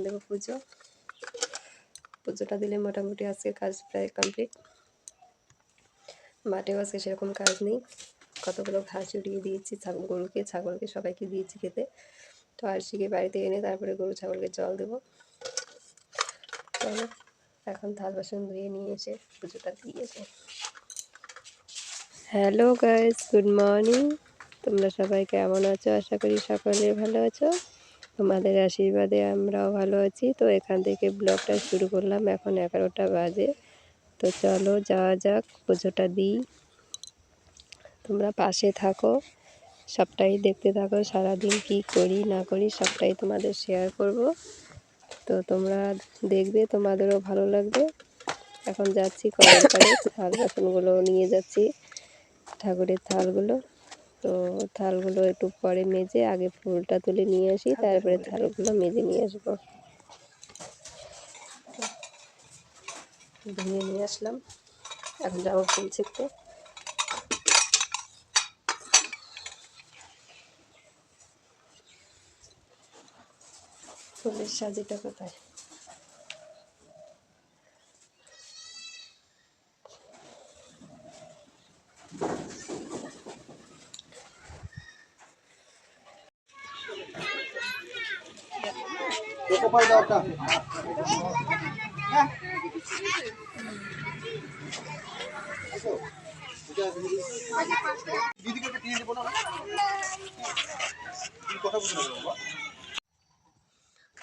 এখন দেবো পুজো। পুজোটা দিলে মোটামুটি আজকে কাজ প্রায় কমপ্লিট। মাঠেও আজকে সেরকম কাজ নেই, কতগুলো ঘাস উড়িয়ে দিয়েছি গরুকে ছাগলকে সবাইকে দিয়েছি খেতে। তো আরশিকে বাড়িতে এনে তারপরে গরু ছাগলকে জল দেবো। চলো এখন থাল বাসন ধুয়ে নিয়ে এসে পুজোটা দিয়ে এসে। Hello guys, good morning. তোমরা সবাই কেমন আছো? আশা করি সকলে ভালো আছো। তোমাদের আশীর্বাদে আমরাও ভালো আছি। তো এখান থেকে ব্লগটা শুরু করলাম, এখন 11টা বাজে। তো চলো যাওয়া যাক, পুজোটা দিই। তোমরা পাশে থাকো, সবটাই দেখতে থাকো, সারাদিন কি করি না করি সবটাই তোমাদের শেয়ার করব। তো তোমরা দেখবে, তোমাদেরও ভালো লাগবে। এখন যাচ্ছি কলের পাড়ে, থাল বাসনগুলো নিয়ে যাচ্ছি, ঠাকুরের থালগুলো। তো থালগুলো একটু পরে মেজে আগে ফুলটা তুলে নিয়ে আসি, তারপরে থালগুলো মেজে নিয়ে আসবো। ধুয়ে নিয়ে আসলাম, এখন যাবো ফুল ছিঁড়তে। ফুলের সাজিটা কোথায়?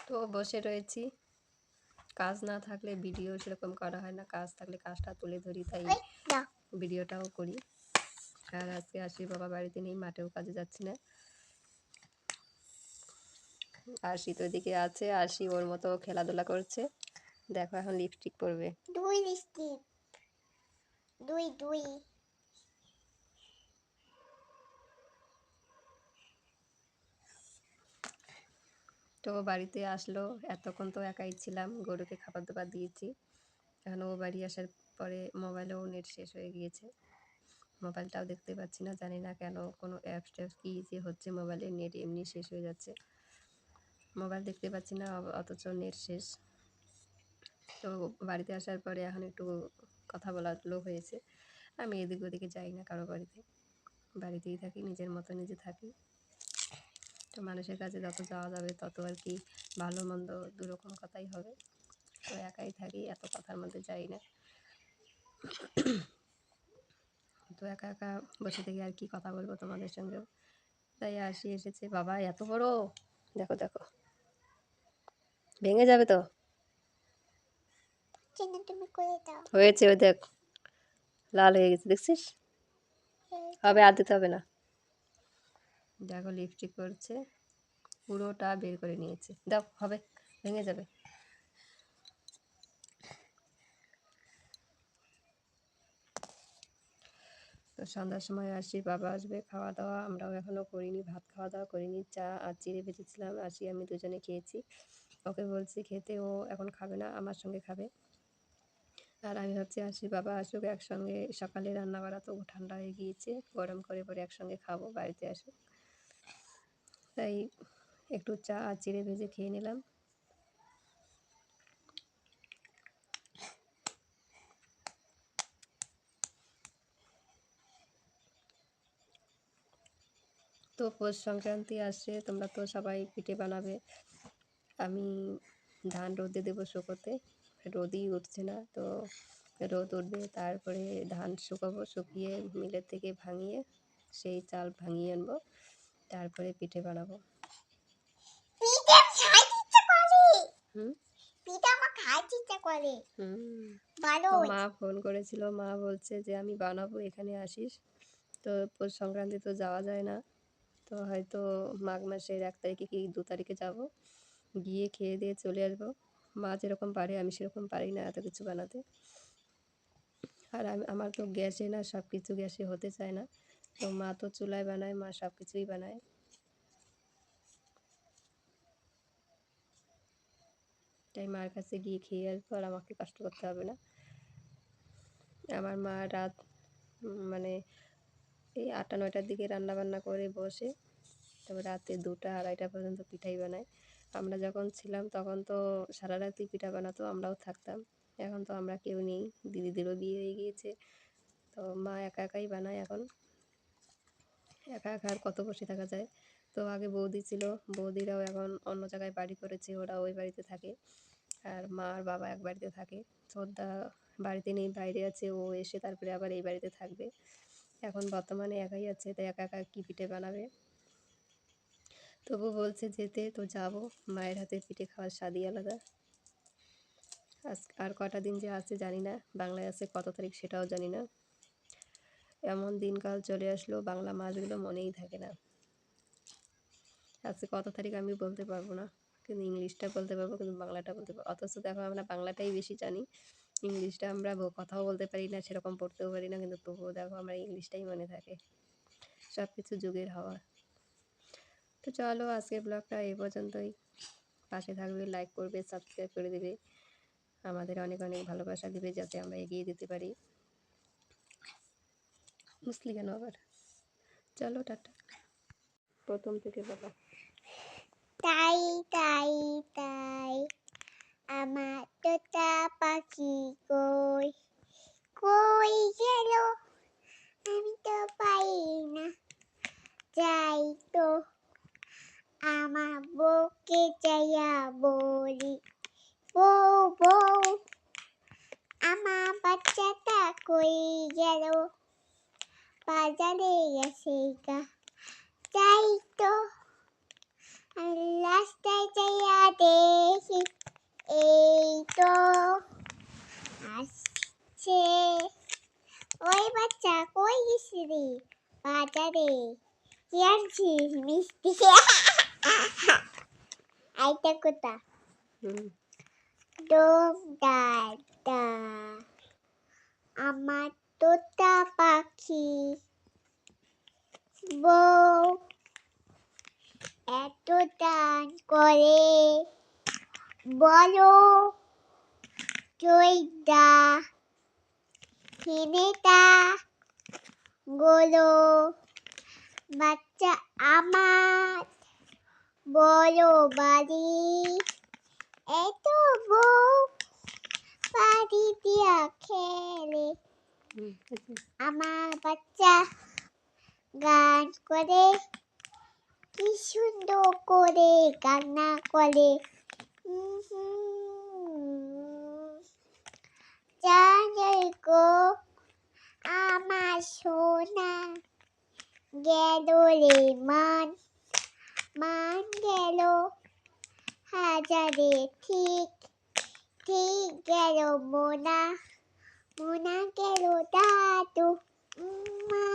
তো বসে রয়েছি, কাজ না থাকলে ভিডিও সেরকম করা হয় না, কাজ থাকলে কাজটা তুলে ধরি, তাই ভিডিওটাও করি। আর আজকে আশির বাবা বাড়িতে নেই, মাঠেও কাজে যাচ্ছি না। আশি তো এদিকে আছে, আশি ওর মতো খেলাধুলা করছে। দেখো এখন লিপস্টিক পরবে। তো বাড়িতে আসলো, এতক্ষণ তো একাই ছিলাম, গরুকে খাবার দাবার দিয়েছি। এখন ও বাড়ি আসার পরে মোবাইলেও নেট শেষ হয়ে গিয়েছে, মোবাইলটাও দেখতে পাচ্ছি না, জানি না কেন, কোনো অ্যাপস ট্যাপস কী যে হচ্ছে, মোবাইলের নেট এমনি শেষ হয়ে যাচ্ছে, মোবাইল দেখতে পাচ্ছি না অথচ নেট শেষ। তো বাড়িতে আসার পরে এখন একটু কথা বলার লোক হয়েছে। আমি এদিক ওদিকে যাই না কারো বাড়িতে, বাড়িতেই থাকি, নিজের মতো নিজে থাকি। তো মানুষের কাছে যত যাওয়া যাবে তত আর কি ভালো মন্দ দুরকম কথাই হবে। তো একাই থাকি, এত কথার মধ্যে যাই না। তো একা একা বসে থেকে আর কি কথা বলবো তোমাদের সঙ্গেও, তাই আসি এসেছে। বাবা এত বড়, দেখো দেখো ভেঙে যাবে তো। হয়েছে, ওই দেখ লাল হয়ে গেছে, দেখছিস? হবে, আর দিতে হবে না। দেখো লিপস্টিক করছে, পুরোটা বের করে নিয়েছে, দাও, হবে, ভেঙে যাবে। তো সন্ধ্যার সময় আসি, বাবা আসবে, খাওয়া দাওয়া আমরাও এখনও করিনি, ভাত খাওয়া দাওয়া করিনি, চা আর চিড়ে ভেজেছিলাম, আসি আমি দুজনে খেয়েছি। ওকে বলছি খেতে, ও এখন খাবে না, আমার সঙ্গে খাবে। আর আমি ভাবছি আসি বাবা আসুক একসঙ্গে, সকালে রান্না করা তো ঠান্ডা হয়ে গিয়েছে, গরম করে পরে একসঙ্গে খাবো, বাড়িতে আসুক। তাই একটু চা আর চিড়ে ভেজে খেয়ে নিলাম। তো পৌষ সংক্রান্তি আসছে, তোমরা তো সবাই পিঠে বানাবে। আমি ধান রোদে দেবো শুকোতে, রোদই উঠছে না, তো রোদ উঠবে, তারপরে ধান শুকাবো, শুকিয়ে মিলের থেকে ভাঙিয়ে সেই চাল ভাঙিয়ে আনবো, তারপরে পিঠে বানাবো। মা ফোন করেছিল, মা বলছে যে আমি বানাবো, এখানে আসিস। তো পৌষ সংক্রান্তি তো যাওয়া যায় না, তো হয়তো মাঘ মাসের 1 তারিখে কি 2 তারিখে যাব, গিয়ে খেয়ে দিয়ে চলে আসবো। মা যেরকম পারে আমি সেরকম পারি না এত কিছু বানাতে। আর আমার তো গ্যাসে না, সব কিছু গ্যাসে হতে চায় না। তো মা তো চুলায় বানায়, মা সব কিছুই বানায়। তাই মার কাছে গিয়ে খেয়ে আসবো, আর আমাকে কষ্ট করতে হবে না। আমার মা রাত মানে এই 8টা 9টার দিকে রান্না বান্না করে বসে, তবে রাতে 2টা 2:30 পর্যন্ত পিঠাই বানায়। আমরা যখন ছিলাম তখন তো সারা রাতই পিঠা বানাতো, আমরাও থাকতাম। এখন তো আমরা কেউ নেই, দিদিদেরও বিয়ে হয়ে গিয়েছে, তো মা একা একাই বানায় এখন। একা একা আর কত বসে থাকা যায়। তো আগে বৌদি ছিল, বৌদিরাও এখন অন্য জায়গায় বাড়ি করেছে, ওরা ওই বাড়িতে থাকে। আর মা আর বাবা এক বাড়িতে থাকে। ছোটদা বাড়িতে নেই, বাইরে আছে, ও এসে তারপরে আবার এই বাড়িতে থাকবে। এখন বর্তমানে একাই আছে, তাই একা একা কী পিঠে বানাবে। তবু বলছে যেতে, তো যাব। মায়ের হাতের পিঠে খাওয়ার স্বাদই আলাদা। আজ আর কটা দিন যে আছে জানি না, বাংলায় আছে কত তারিখ সেটাও জানি না। এমন দিনকাল চলে আসলো, বাংলা মাসগুলো মনেই থাকে না। আজকে কত তারিখ আমি বলতে পারবো না, কিন্তু ইংলিশটা বলতে পারবো, কিন্তু বাংলাটা বলতে পারবো। অথচ দেখো আমরা বাংলাটাই বেশি জানি, ইংলিশটা আমরা কথাও বলতে পারি না, সেরকম পড়তেও পারি না, কিন্তু তবুও দেখো আমরা ইংলিশটাই মনে থাকে। সব কিছু যুগের হাওয়া। তো চলো আজকের ব্লগটা এই পর্যন্তই। পাশে থাকবে, লাইক করবে, সাবস্ক্রাইব করে দেবে, আমাদের অনেক অনেক ভালোবাসা দেবে, যাতে আমরা এগিয়ে যেতে পারি। মুসলি কেন আবার? চলো টাটা, প্রথম থেকে বলো। তাই তাই তাই আমার তোতা পাখি কই কই গেল, আমি তো পাই না, যাই তো আমার বউকে যাইয়া বলি, বউ বউ আমার বাচ্চাটা কই গেল, বাজারে গেছে গা, যাই তো রাস্তায় যাইয়া দেখি, এই তো আসছে, ওই বাচ্চা কই গেছিলি? বাজারে কি আনছিস? মিষ্টি। আইটা কোথা? ডোম দাদা আমার তোতা পাখি বউ এত দান করে, বলো জয়দা হিনেটা গোলো, বাচ্চা আমার বড় বাড়ি, এত বউ বাড়ি দিয়া খেলে, আমার বাচ্চা গান করে, কি সুন্দর করে কান্না করে, জানে গো আমার সোনা গেল রে মান, মান গেল হাজারে, ঠিক ঠিক গেল মোনা, মোনা গেল দাদু, মা